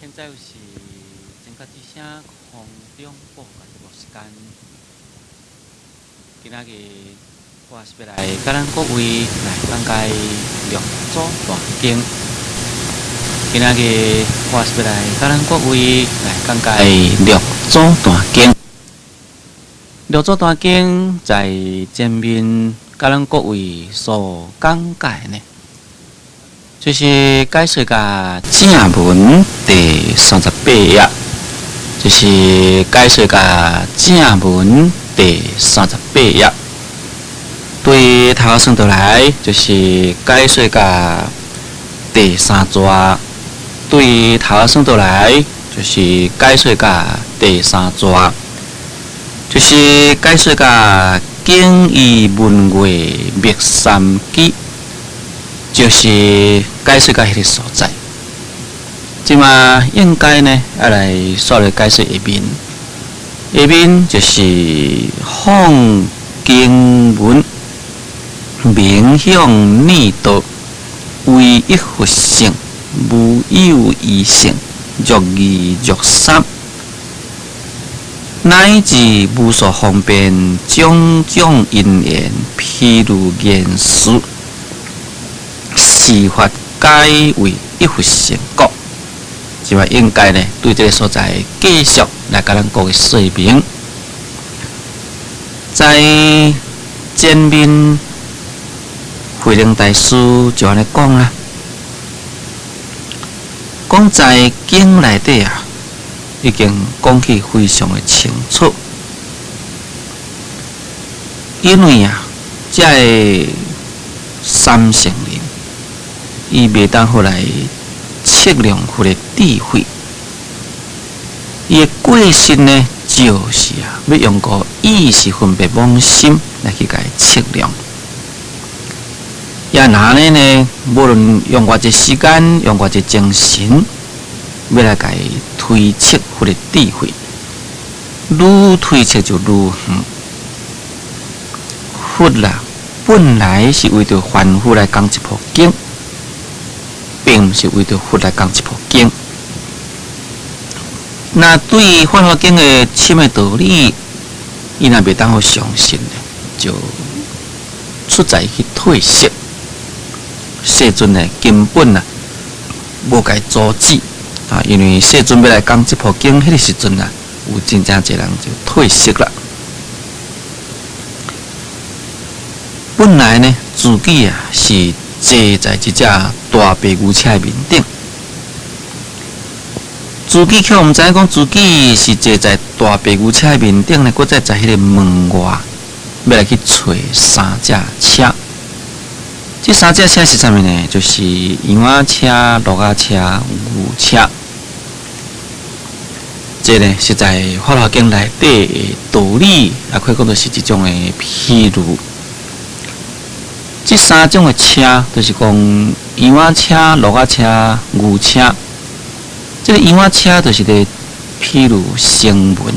现在又是前较之声空中播个节目时间。今仔日我是要来甲咱各位来讲解六祖大经。今仔日我是要来甲咱各位来讲解六祖大经。六祖大经在前面甲咱各位所讲解呢，就是解说个正文第38页，就是解说个正文第38页。对头算倒来，就是解说个第3节。对头算倒来，就是解说个第3节，就是解说个经义文月灭三机。就是解说到迄个所在，即嘛应该呢要来说来解说下面。下面就是放经文，明向逆道，唯一佛性，无有异性，若二若三，乃至无所方便，种种因缘，譬如言辞。是法皆为一佛成果，即嘛应该呢对这个所在继续来甲咱各位说明。在前面慧能大师就安尼讲啦，讲在经内底啊，已经讲起非常的清楚，因为啊，这个三乘人。伊袂当好来测量佛的智慧，伊的过程呢，就是啊，要用个意识分别妄心来去甲伊测量。也拿呢，无论用偌济时间，用偌济精神，要来甲伊推测佛的智慧，愈推测就愈远。佛啦，本来是为着凡夫来讲一部经。并不是为着佛来讲一部经。那对于《法华经》的深的道理，伊若袂当好相信呢，就出在去退色。世尊呢根本啊无该阻止啊，因为世尊要来讲这部经，迄个时阵啊，有真正侪人就退色了。本来呢，自己啊是。坐在一只大白牛车面顶，自己却毋知影讲自己是坐在大白牛车面顶呢，搁再在迄个门外要来去找三只车。这三只车是啥物呢？就是羊仔车、鹿仔车、牛车。这呢是在《法华经》内底的道理，也可以讲就是一种的譬如。这三种的车，就是讲羊仔车、鹿仔车、牛车。这个羊仔车就是咧，譬如声闻；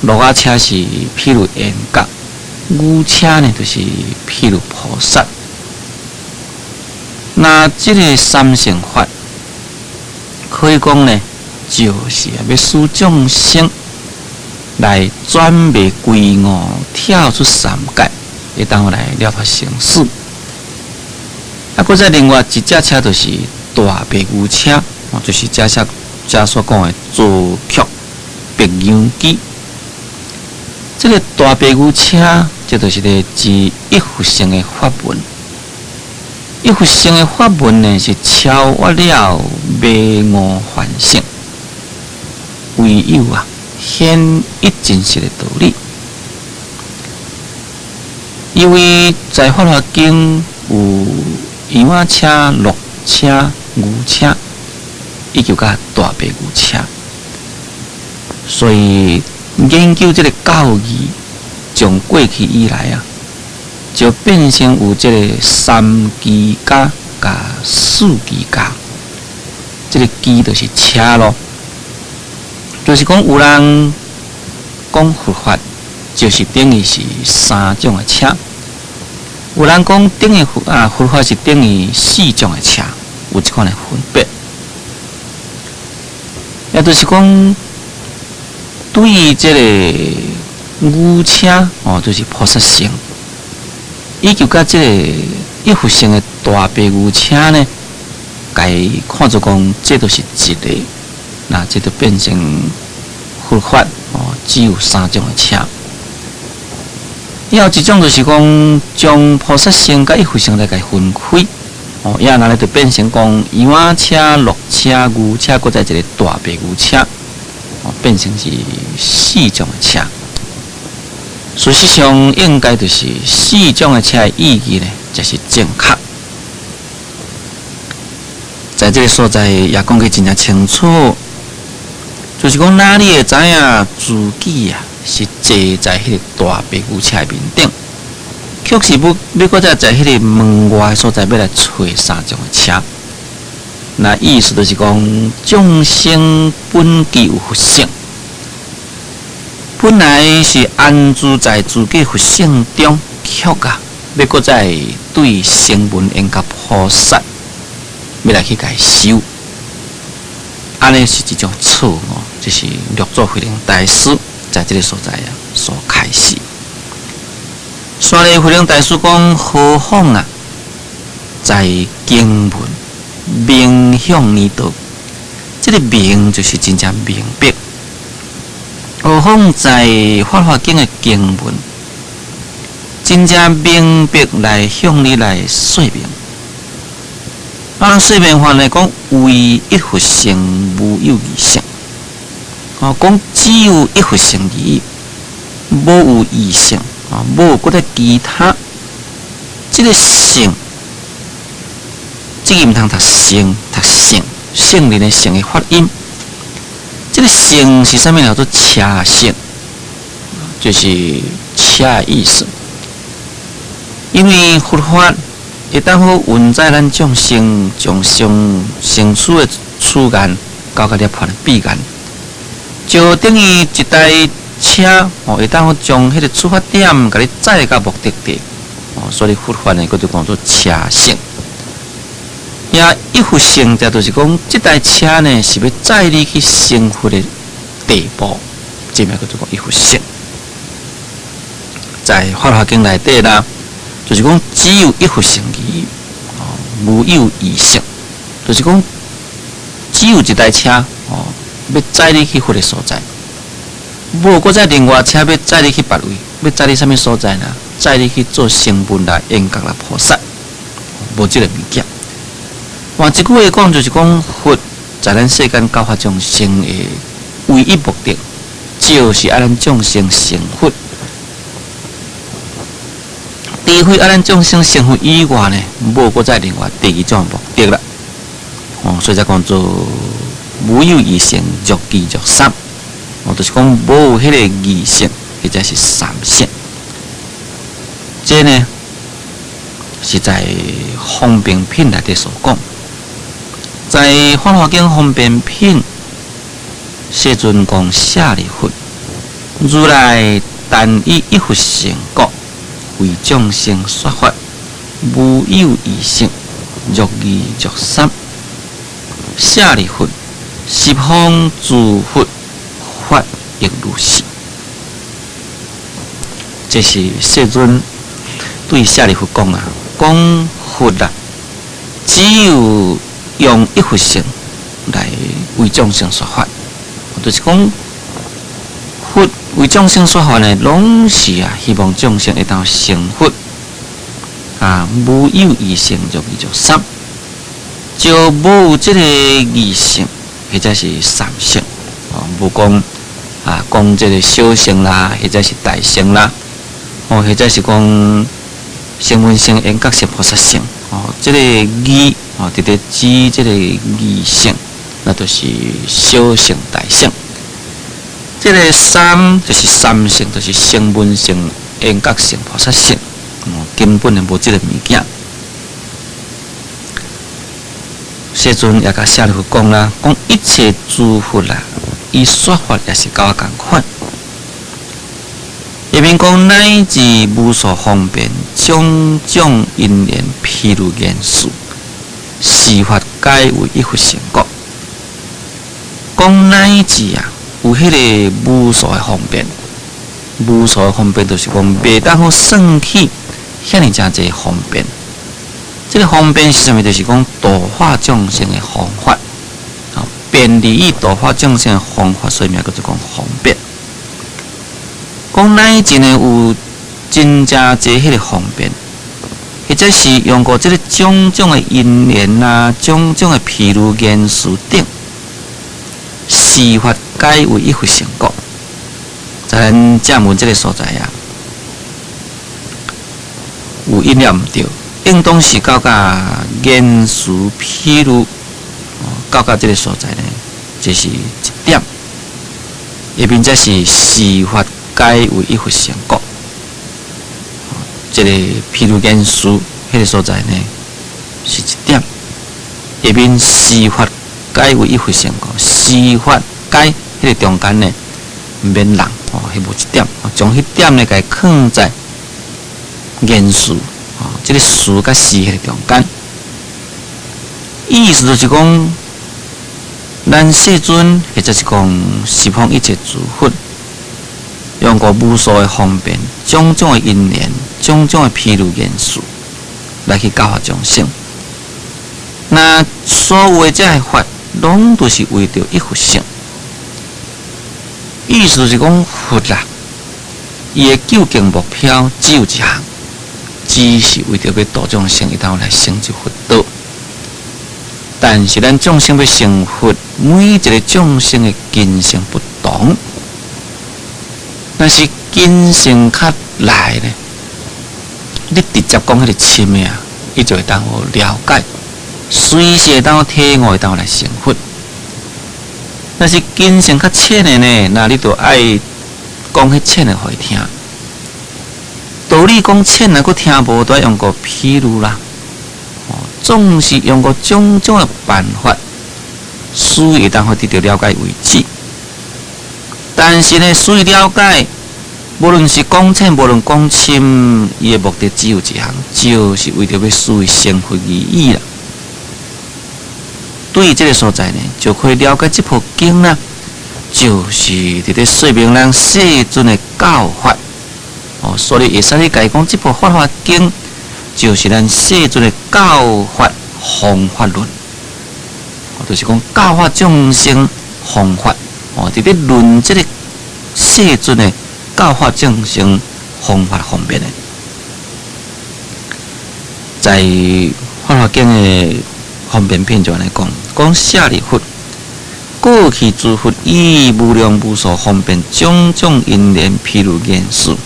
鹿仔车是譬如缘觉；牛车呢，就是譬如菩萨。那这个三乘法，可以讲呢，就是要使众生来转灭归我，跳出三界。会当来了脱生死，啊！搁再另外一只车就是大白牛车，就是这所讲的坐曲白羊机。这个大白牛车，这就是咧指一佛性的法门。一佛性的法门呢，是超越了迷悟幻性，唯有啊显一真实的道理。因为在《法华经》有羊仔车、鹿车、牛车，以及甲大白牛车，所以研究这个教义，从过去以来啊，就变成有这个三机家甲四机家。这个机就是车咯，就是讲有人讲佛法，就是等于是三种的车。有人讲等于佛法是等于4种的车，有这款的分别。就是讲对于这个牛车就是菩萨性，以及甲这个一佛性的大白牛车呢，该看作讲这都是一个，那这就变成佛法只有3种的车。以后一种就是讲将菩萨性甲一佛性来给分开。也拿来就变成讲羊仔车、鹿车、牛车，搁再一个大白牛车，变成是4种的车。事实上，应该就是4种的车的意义呢，就是正确。在这个所在也讲得真正清楚，就是讲哪里会知影自己是坐在迄个大白牛车面顶。确实要搁再在迄个门外所在，要来找3种的车。那意思就是讲，众生本具有佛性，本来是安住在自己佛性中，却要搁再对声闻缘觉菩萨，要来去甲伊修。安尼是一种错就是六祖慧能大师在这个所在所开始。所以慧能大师讲：何况在经文明向呢道，这个明就是真正明白。何况在法华经的经文，真正明白来向你来说明。按说明法来讲，唯一佛性，无有二性。讲只有一佛性而已，无有二性。无搁再其他，这个性，这个毋通读性，读性，圣人的性的发音。这个性是啥物？叫做车性，就是车的意思。因为佛法会当好运载咱众生，将上成熟的处眼交甲涅槃的彼岸，就等于一台车会当好将迄个出发点，甲你载到目的地。所以佛法呢，叫做讲做车性。也一佛性，就是讲，这台车呢是要载你去成佛的地步，这名叫做讲一佛性。在《法华经》内底啦，就是讲只有一佛性而已，无有二性，就是讲只有一台车要载你去佛的所在。无搁再另外车要载你去别位，要载你啥物所在呢？载你去做声闻啦、缘觉啦、菩萨，无这个物件。换一句话讲，就是讲佛在咱世间教化众生的唯一目的，就是要咱众生成佛。除非要咱众生成佛以外呢，无搁再另外第二种目的啦。所以才讲做无有二性，若二若三。就是讲无有迄个二性，或者是三性。这呢是在方便品内底所讲，在《法华经》方便品，世尊讲舍利弗，如来但以一佛成果，为众生说法，无有二性，若二若三。舍利弗，十方诸佛法亦如是。这是世尊对舍利弗讲讲佛只有用一佛性来为众生说法，就是讲佛为众生说法呢，拢是希望众生会当成佛无有二性，若二若三，就无有这个二性或者是三性，无讲讲这个小性啦，或者是大性啦，或者是讲声闻性、缘觉性、菩萨性，这个二直直指这个二性，那就是小性、大性。这个三就是三性，就是声闻性、缘觉性、菩萨性，根本就无这个物件。世尊也甲舍利弗讲啦，讲一切诸佛伊说法也是甲我同款。下面讲乃至无所方便，种种因缘譬如言述，是法皆为一佛成果。讲乃至啊，有迄个无数的方便，无数的方便就是讲袂当好算起遐尼诚济方便。这个方便是啥物？就是讲度化众生的方法，啊，便利于度化众生的方法，所以名叫做讲方便。讲乃至呢有真正济迄个方便，或者是用过这个种种的因缘啊，种种的譬如言辞等，事法皆为一佛成果。在咱正文这个所在啊，有一念对。应当是到甲言辞譬如，到这个所在呢，就是一点。下边则是事法皆为一佛成果。这个譬如言辞迄个所在呢，是一点。下边事法皆为一佛成果，事法皆迄个中间呢，免人迄无一点，将迄点呢，甲放在言辞。这个事甲事迄个中间，意思就是讲，咱世尊或者是讲十方一切诸佛，用过无数的方便，种种的因缘，种种的譬如言辞，来去教化众生。那所有的这些法，拢都是为着一佛性。意思就是讲，佛啦，伊的究竟目标只有一项。只是为着要度众生，一道来成就佛道。但是咱众生要成佛，每一个众生的根性不同。但是根性较来呢，你直接讲迄个深的啊，伊就会当好了解，随时会当体会当来成佛。但是根性较浅的呢，那你就爱讲迄浅的互伊听。道理讲浅啊，佫听无，都要用个譬如啦。总是用个种种的办法，使会当互得到了解为止。但是呢，使了解，无论是讲浅，无论讲深，伊的目的只有一项，就是为着要使伊成佛而已啦。对于这个所在呢，就可以了解这部经啦，就是伫咧说明咱世尊的教法。所以会使你讲这部《法华经》，就是咱世尊的教法方法论，就是讲教化众生方法。伫咧论这个世尊的教化众生方法方面的，在《法华经》的方便篇上来讲舍利弗，过去诸佛以无量无数方便种种因缘譬如言辞。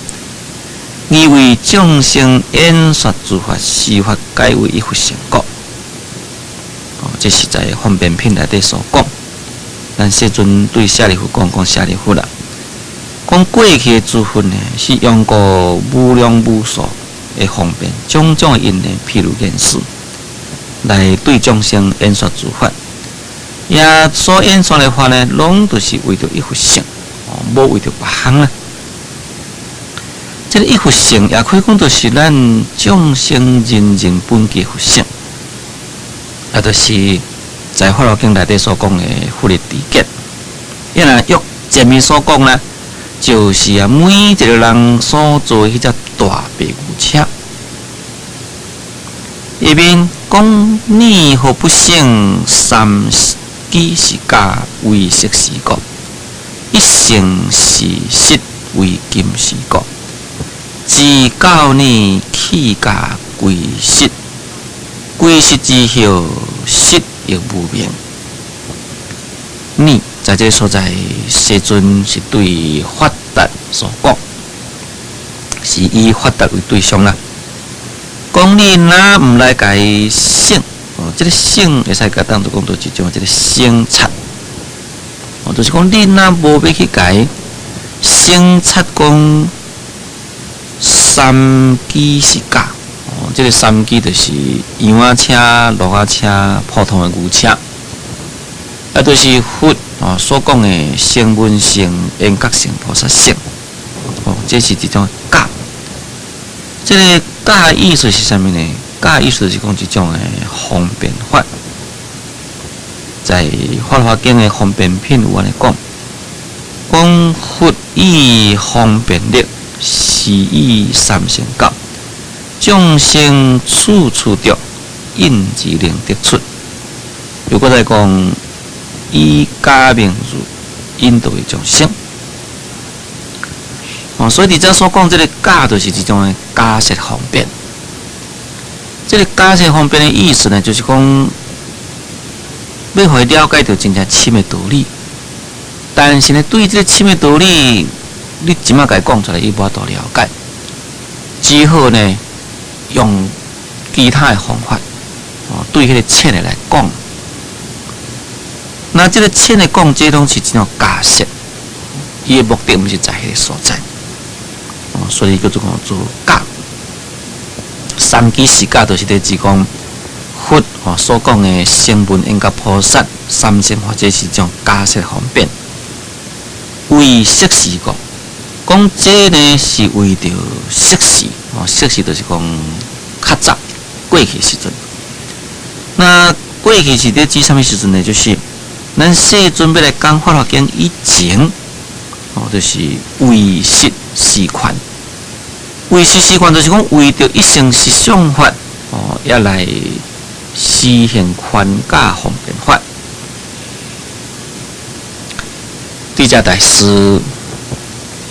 以为众生演说诸法，事法皆为一佛成果。这是在方便品内底所讲。咱世尊对舍利弗讲舍利弗啦，讲过去的诸佛呢，是用过无量无数的方便，种种的因缘譬如言辞，来对众生演说诸法。也所演说的法呢，拢都是为着一佛性，无为着别项啦。这个一佛性也可以讲，就是咱众生人人本具佛性，也就是在《法华经》内底所讲的佛力知觉。因为约前面所讲呢，就是每一个人所做迄只大白牛车。下面讲你何不胜三机是假为色是果，一成是实为金是果。自教你起价归失，归失之后，失亦无明。你在这个所在，世尊是对法达所讲，是以法达为对象啦。讲你若唔来改性，这个性会使甲当作讲到一种这个性察，就是讲你若无要去改性察讲。三机是假，这个三机就是羊仔车、骆仔车、普通的牛车，啊，就是佛所讲的声闻性、缘觉性、菩萨性，这是一种假。这个假的意思是啥物呢？假的意思就是讲一种的方便法。在《法华经》的方便品有安尼讲，佛以方便力，是以三乘教，众生处处得，应自能得出。又搁再讲，以假名字引导众生。所以伫遮所讲这个假，就是一种的假设方便。这个假设方便的意思呢，就是讲要互伊了解到真正深的道理。但是呢，对这个深的道理，你即马甲伊讲出来，伊无法度了解，只好呢用其他的方法，对迄个浅的来讲。那这个浅的讲，这拢是一种假设，伊的目的毋是在迄个所在。所以叫做假。三基四假就是在指讲佛所讲的声闻缘觉菩萨三乘法，这是一种假设方便。为摄事讲这呢是为着摄事，摄事就是讲较早过去时阵。那过去是在指什么时阵呢？就是咱世尊要来讲法华经以前，就是为实实权。为实实权就是讲为着一生实相法，也来实行宽假方便法。智者大师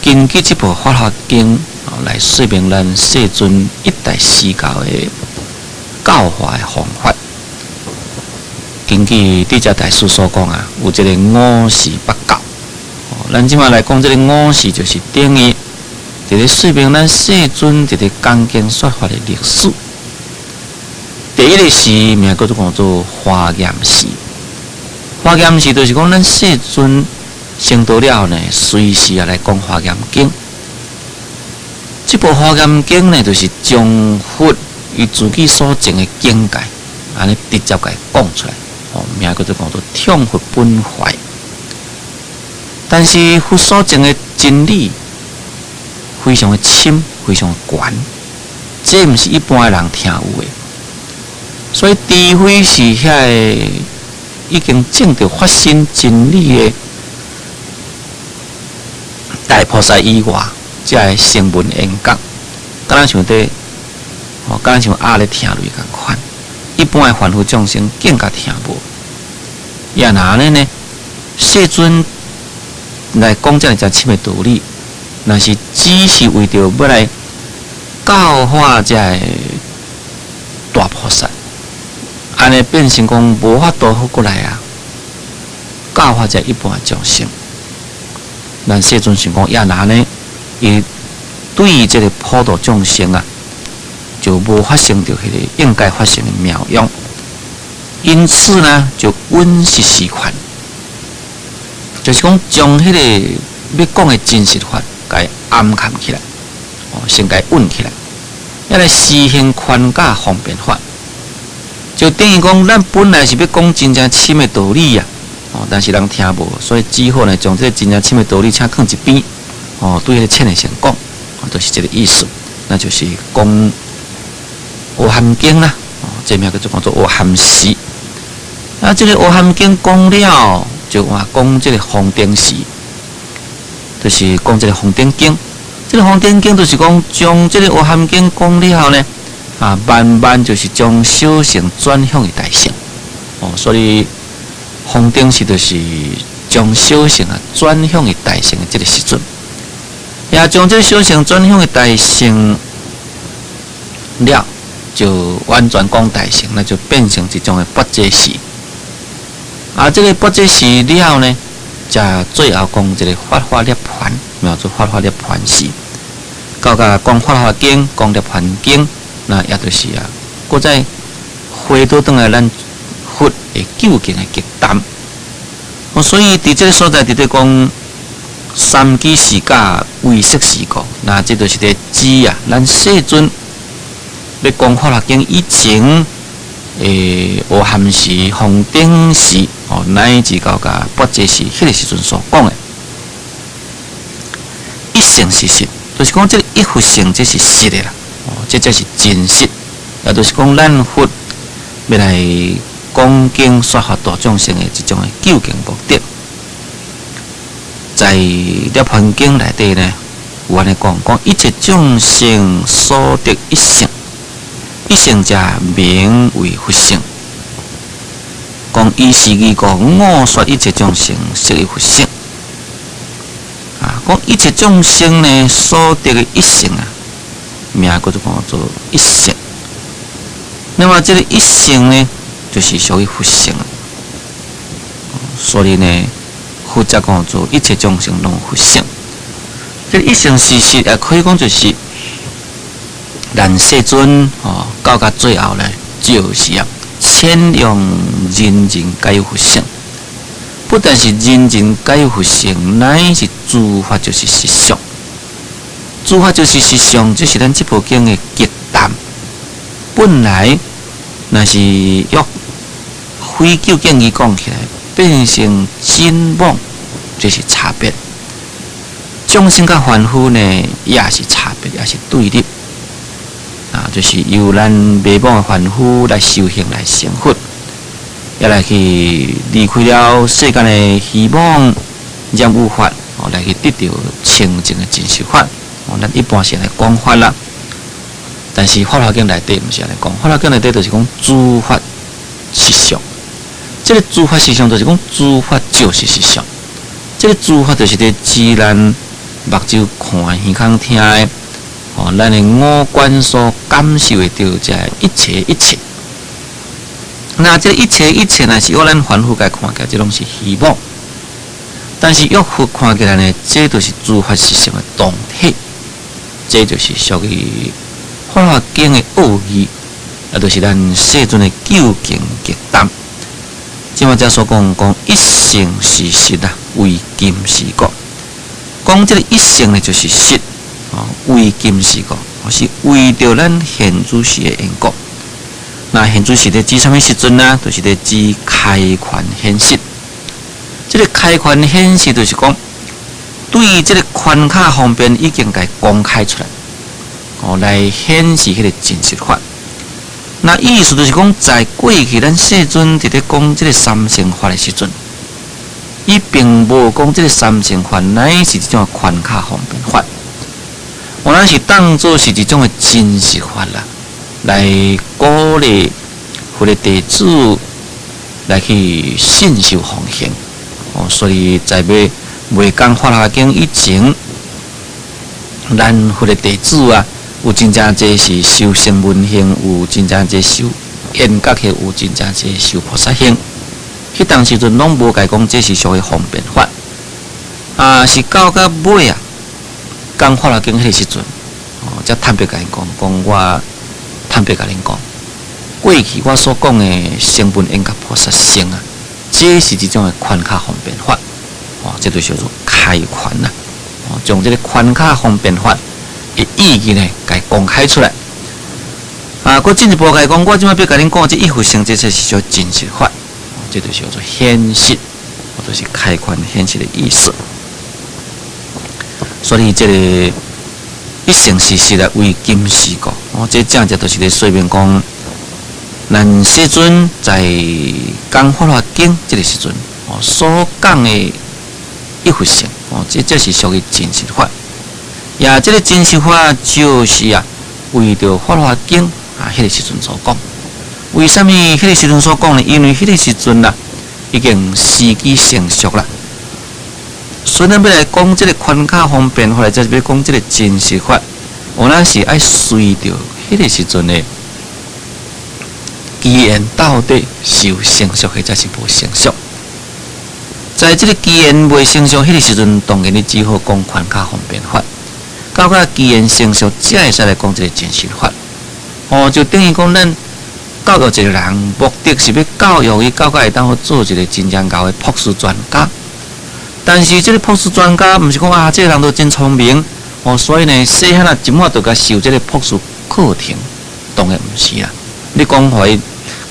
根据这部《法华经》来说明咱世尊一代施教的教化的方法。根据智者大师所讲啊，有一个五事八教。咱即马来讲，这个五事就是等于伫咧说明咱世尊伫咧讲经说法的历史。第一个事名叫做华严事。华严事就是讲咱世尊成道了呢，随时来讲华严经。这部华严经呢，就是将佛伊自己所证的境界，安尼直接甲讲出来。名叫做听佛本怀。但是佛所证的真理非常的深，非常的悬，这毋是一般的人听有的。所以，除非是遐已经证到发心真理的大菩萨以外，才会声闻缘觉，敢若像敢若像鸭咧听类共款。一般的凡夫众生更加听无。也若安尼呢？世尊来讲这真深的道理，若是只是为着要来教化这大菩萨，安尼变成讲无法度好过来啊！教化这一般众生，咱世尊想讲，也若呢，伊对于这个普度众生啊，就无发生着迄个应该发生的妙用，因此呢，就稳实实权，就是讲将迄个要讲的真实法，甲伊暗藏起来，先甲伊稳起来，要来实行宽假方便法，就等于讲，咱本来是要讲真正深的道理啊，但是人听无，所以只好呢，将这个真正深的道理请放一边，对迄个浅的先讲，就是这个意思，那就是讲阿含经啦，这名叫做阿含事。啊，这个阿含经讲了，就话讲这个方顶事，就是讲这个方顶经。这个方顶经就是讲将这个阿含经讲了呢，慢慢就是将小乘转向于大乘。所以方顶事就是将小乘转向于大乘的这个时阵，也将这个小乘转向于大乘了，就完全讲大乘，那就变成一种的不解事。这个不解事了呢，才最后讲这个法华涅槃，叫做法华涅槃事。到甲讲法华经，讲涅槃经，那也就是搁再回倒转来咱佛的究竟的极淡。所以伫这个所在，伫咧讲三基四假为摄事故，那这就是咧指咱世尊咧讲法华经以前。阿含时、方顶时，乃至到甲不解时，迄个时阵所讲的，一成是实，就是讲这个一佛性，这是实的啦，这才是真实。也就是讲，咱佛要来恭敬说法度众生的一种的究竟目的。在《涅槃经》内底呢，有安尼讲一切众生所得一性，一性者名为佛性。讲伊是义故我说一切众生悉为佛性。讲一切众生呢所得的一性啊，名叫做一性。那么这个一性呢，就是属于佛性。所以呢，佛家讲做一切众生拢佛性。这个一性事实也可以讲就是咱世尊到达最后呢，就是千用人人皆有佛性。不但是人人皆有佛性，乃是诸法就是实相。诸法就是实相，这是咱这部经的极淡。本来那是用非究竟义讲起来，变成真妄，这是差别。众生甲凡夫呢，也是差别，也是对立。就是由咱迷惘的凡夫来修行来成佛。也来去离开了世间的希望、染污法，来去得到清净的真实法。咱一般是来讲法啦，但是《法华经》内底毋是来讲，《法华经》内底就是讲诸法实相。这个诸法实相就是讲诸法就是实相。这个诸法就是咧指咱目睭看、耳孔听的，咱的五官所感受的到这一切一切。那这一切一切呢，是由咱凡夫来看起来，这拢是虚妄。但是约佛看起来呢，这就是诸法实相的动体，这就是属于《法华经》的奥义，也就是咱世尊的究竟极淡。即马则所讲一性是实啊，为今是果。讲这个一性呢，就是实为今是果，是为着咱现主时的因果。那现主是咧指什么时阵呢？就是咧指开权显实。这个开权显实就是讲，对于这个关卡方面已经给公开出来，来显示迄个真实法。那意思就是讲，在过去咱世尊伫咧讲这个三乘法的时阵，伊并无讲这个三乘法乃是一种关卡方便法，我那是当作是一种的真实法啦。来鼓励佛的弟子来去信受奉行，所以在未讲《法华经》以前，咱佛的弟子啊，有真正侪是修声闻行，有真正侪修缘觉行，有真正侪修菩萨行。迄当时阵拢无解讲这是属于方便法，是到尾啊，讲《法华经》迄个时阵，才坦白甲因讲我。坦白甲恁讲，过去我所讲的声闻缘觉菩萨行啊，这是一种的宽卡方便法，这就叫做开权啦。将这个宽卡方便法的意义呢，给公开出来。我进一步来讲，我即摆要甲恁讲，这一佛性，这才是叫真实法，这就叫做显实，或者是开权显实的意思。所以这个。一性是实啊，为今是果。这正正就是咧说明讲，咱世尊在讲《法华经》这个时阵，所讲的一佛性，这是属于真实法。也这个真实法就是为着《法华经》迄个时阵所讲。为什么迄个时阵所讲呢？因为迄个时阵已经时机成熟啦。所以咱要来讲这个宽卡方便法，再要讲这个真实法，咱是爱随着迄个时阵的机缘到底是有成熟，或者是无成熟。在这个机缘未成熟迄个时阵，当然你只好讲宽卡方便法；到机缘成熟，才会使来讲这个真实法。就等于讲咱教育一个人，目的是要教育伊，会当好做一个真正高的博士专家。但是这个博士专家，毋是讲这个人都真聪明，所以呢，细汉一满就甲受这个博士课程，当然毋是啦。你讲互伊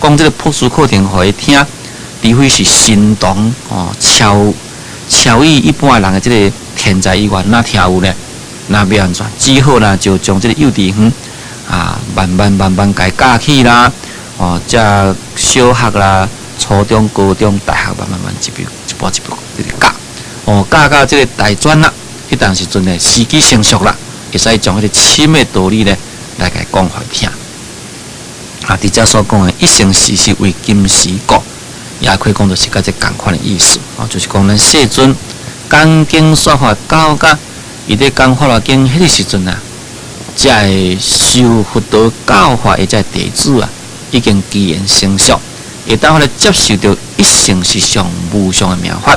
讲这个博士课程互伊听，除非是心动超越一般人的这个天才以外，哪听有呢？那要安怎？只好就将这个幼稚园慢慢改教起啦，这小学啦、初中、高中、大学慢慢一步直教。教到这个大专啦，迄当时阵呢时机成熟啦，会使将迄个深的道理呢来甲讲互伊听。伫遮所讲的一生时事为金时过，也可以讲就是甲这共款的意思。就是讲咱世尊讲经说法教甲伊咧讲法华经迄个时阵啊，才会受佛道教化的这弟子啊，已经机缘成熟，会当咧接受到一生实相无上的妙法。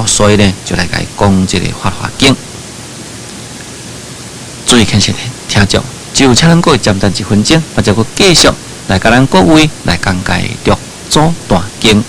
所以呢，就来甲伊讲这个法华经。注意看先听众，就请咱各位暂等1分钟，或者佫继续来甲咱各位来讲解《六祖大经》。